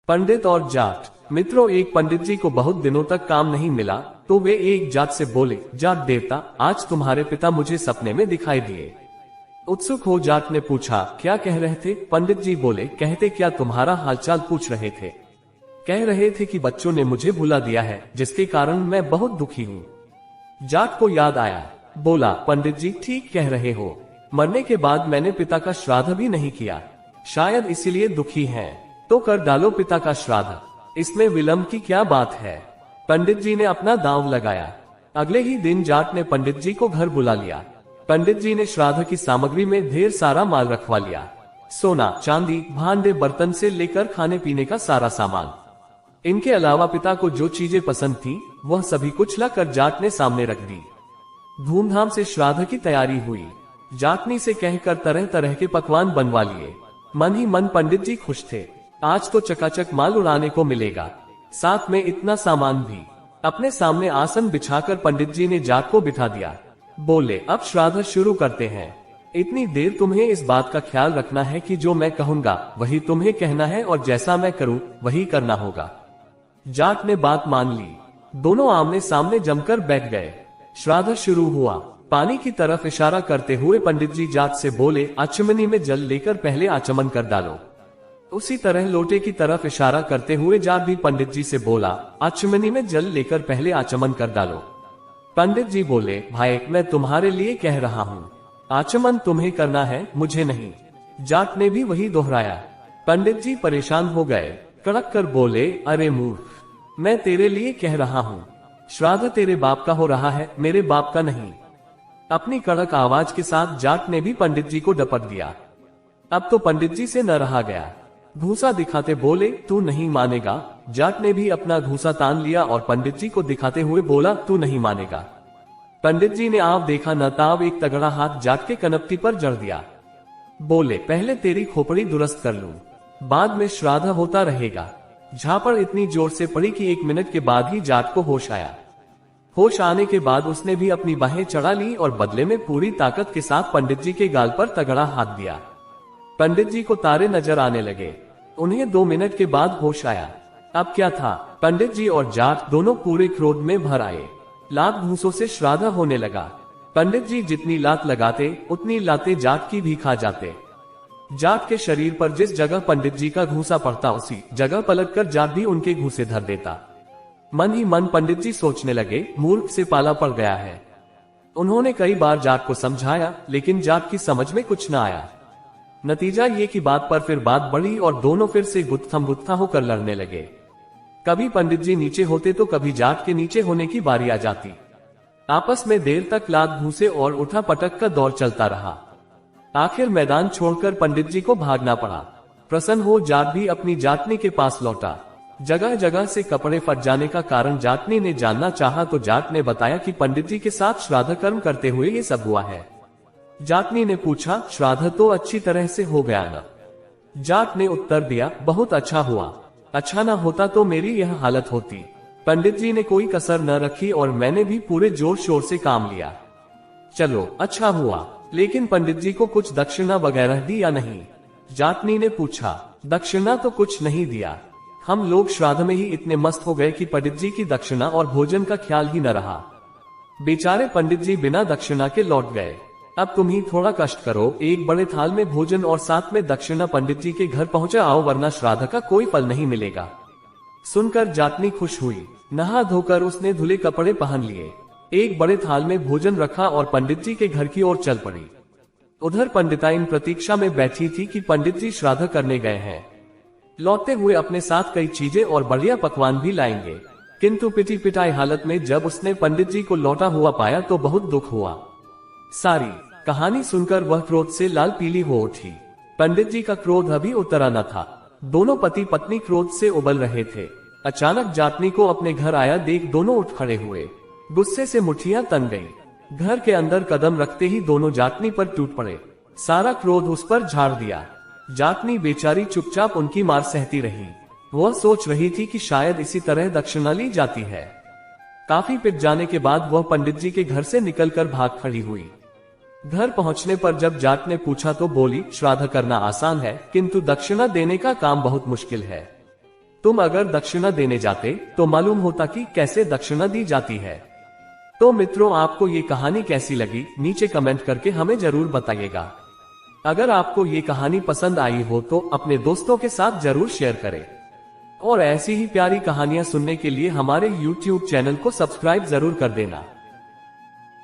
पंडित और जाट। मित्रों, एक पंडित जी को बहुत दिनों तक काम नहीं मिला तो वे एक जाट से बोले, जाट देवता, आज तुम्हारे पिता मुझे सपने में दिखाई दिए। उत्सुक हो जाट ने पूछा, क्या कह रहे थे? पंडित जी बोले, कहते क्या, तुम्हारा हालचाल पूछ रहे थे। कह रहे थे कि बच्चों ने मुझे भुला दिया है, जिसके कारण मैं बहुत दुखी हूँ। जाट को याद आया, बोला, पंडित जी ठीक कह रहे हो, मरने के बाद मैंने पिता का श्राद्ध भी नहीं किया, शायद इसीलिए दुखी हैं। तो कर डालो पिता का श्राद्ध, इसमें विलंब की क्या बात है। पंडित जी ने अपना दांव लगाया। अगले ही दिन जाट ने पंडित जी को घर बुला लिया। पंडित जी ने श्राद्ध की सामग्री में ढेर सारा माल रखवा लिया, सोना, चांदी, भांडे, बर्तन से लेकर खाने पीने का सारा सामान। इनके अलावा पिता को जो चीजें पसंद थी वह सभी कुछ लाकर जाट ने सामने रख दी। धूमधाम से श्राद्ध की तैयारी हुई। जाटनी से कहकर तरह तरह के पकवान बनवा लिए। मन ही मन पंडित जी खुश थे, आज तो चकाचक माल उड़ाने को मिलेगा, साथ में इतना सामान भी। अपने सामने आसन बिछाकर पंडित जी ने जाट को बिठा दिया। बोले, अब श्राद्ध शुरू करते हैं। इतनी देर तुम्हें इस बात का ख्याल रखना है कि जो मैं कहूंगा वही तुम्हें कहना है और जैसा मैं करूं वही करना होगा। जाट ने बात मान ली। दोनों आमने सामने जमकर बैठ गए। श्राद्ध शुरू हुआ। पानी की तरफ इशारा करते हुए पंडित जी जाट से बोले, आचमनी में जल लेकर पहले आचमन कर डालो। उसी तरह लोटे की तरफ इशारा करते हुए जाट भी पंडित जी से बोला, आचमनी में जल लेकर पहले आचमन कर डालो। पंडित जी बोले, भाई मैं तुम्हारे लिए कह रहा हूँ, आचमन तुम्हें करना है, मुझे नहीं। जाट ने भी वही दोहराया। पंडित जी परेशान हो गए, कड़क कर बोले, अरे मूर्ख, मैं तेरे लिए कह रहा हूँ, श्राद्ध तेरे बाप का हो रहा है, मेरे बाप का नहीं। अपनी कड़क आवाज के साथ जाट ने भी पंडित जी को डपट दिया। अब तो पंडित जी से न रहा गया। घूसा दिखाते बोले, तू नहीं मानेगा। जाट ने भी अपना घूसा तान लिया और पंडित जी को दिखाते हुए बोला, तू नहीं मानेगा। पंडित जी ने आप देखा न ताब एक तगड़ा हाथ जाट के कनपटी पर जड़ दिया। बोले, पहले तेरी खोपड़ी दुरुस्त कर लूं, बाद में श्राद्ध होता रहेगा। झापड़ इतनी जोर से पड़ी कि 1 मिनट के बाद ही जाट को होश आया। होश आने के बाद उसने भी अपनी बाहें चढ़ा ली और बदले में पूरी ताकत के साथ पंडित जी के गाल पर तगड़ा हाथ दिया। पंडित जी को तारे नजर आने लगे। उन्हें 2 मिनट के बाद होश आया। अब क्या था? पंडित जी और जाट दोनों पूरे क्रोध में भर आए। लात घूसों से श्राद्ध होने लगा। पंडित जी जितनी लात लगाते उतनी लातें जाट की भी खा जाते। जाट के शरीर पर जिस जगह पंडित जी का घूसा पड़ता उसी जगह पलटकर जाट भी उनके घूसे धर देता। मन ही मन पंडित जी सोचने लगे, मूर्ख से पाला पड़ गया है। उन्होंने कई बार जाट को समझाया, लेकिन जाट की समझ में कुछ न आया। नतीजा ये कि बात पर फिर बात बढ़ी और दोनों फिर से गुत्थम गुत्था होकर लड़ने लगे। कभी पंडित जी नीचे होते तो कभी जाट के नीचे होने की बारी आ जाती। आपस में देर तक लात घूसे और उठा पटक का दौर चलता रहा। आखिर मैदान छोड़कर पंडित जी को भागना पड़ा। प्रसन्न हो जाट भी अपनी जाटनी के पास लौटा। जगह जगह से कपड़े फट जाने का कारण जाटनी ने जानना चाहा तो जाट ने बताया कि पंडित जी के साथ श्राद्ध कर्म करते हुए ये सब हुआ है। जाटनी ने पूछा, श्राद्ध तो अच्छी तरह से हो गया न? जाट ने उत्तर दिया, बहुत अच्छा हुआ, अच्छा न होता तो मेरी यह हालत होती। पंडित जी ने कोई कसर न रखी और मैंने भी पूरे जोर शोर से काम लिया। चलो अच्छा हुआ, लेकिन पंडित जी को कुछ दक्षिणा वगैरह दी या नहीं? जाटनी ने पूछा। दक्षिणा तो कुछ नहीं दिया, हम लोग श्राद्ध में ही इतने मस्त हो गए कि पंडित जी की दक्षिणा और भोजन का ख्याल ही न रहा। बेचारे पंडित जी बिना दक्षिणा के लौट गए। अब तुम ही थोड़ा कष्ट करो, एक बड़े थाल में भोजन और साथ में दक्षिणा पंडित जी के घर पहुंचे आओ, वरना श्राद्ध का कोई फल नहीं मिलेगा। सुनकर जाटनी खुश हुई। नहा धोकर उसने धुले कपड़े पहन लिए, एक बड़े थाल में भोजन रखा और पंडित जी के घर की ओर चल पड़ी। उधर पंडिताइन प्रतीक्षा में बैठी थी कि पंडित जी श्राद्ध करने गए हैं। लौटते हुए अपने साथ कई चीजें और बढ़िया पकवान भी लाएंगे, किंतु पिटी पिटाई हालत में जब उसने पंडित जी को लौटा हुआ पाया तो बहुत दुख हुआ। सारी कहानी सुनकर वह क्रोध से लाल पीली हो उठी। पंडित जी का क्रोध अभी उतरा न था। दोनों पति पत्नी क्रोध से उबल रहे थे। अचानक जाटनी को अपने घर आया देख दोनों उठ खड़े हुए। गुस्से से मुठ्ठियां तन गईं। घर के अंदर कदम रखते ही दोनों जाटनी पर टूट पड़े। सारा क्रोध उस पर झाड़ दिया। जाटनी बेचारी चुपचाप उनकी मार सहती रही। वह सोच रही थी कि शायद इसी तरह दक्षिणा ली जाती है। काफी पिट जाने के बाद वह पंडित जी के घर से निकलकर भाग खड़ी हुई। घर पहुंचने पर जब जाट ने पूछा तो बोली, श्राद्ध करना आसान है, किंतु दक्षिणा देने का काम बहुत मुश्किल है। तुम अगर दक्षिणा देने जाते तो मालूम होता कि कैसे दक्षिणा दी जाती है। तो मित्रों, आपको ये कहानी कैसी लगी नीचे कमेंट करके हमें जरूर बताइएगा। अगर आपको ये कहानी पसंद आई हो तो अपने दोस्तों के साथ जरूर शेयर करें और ऐसी ही प्यारी कहानियां सुनने के लिए हमारे YouTube चैनल को सब्सक्राइब जरूर कर देना।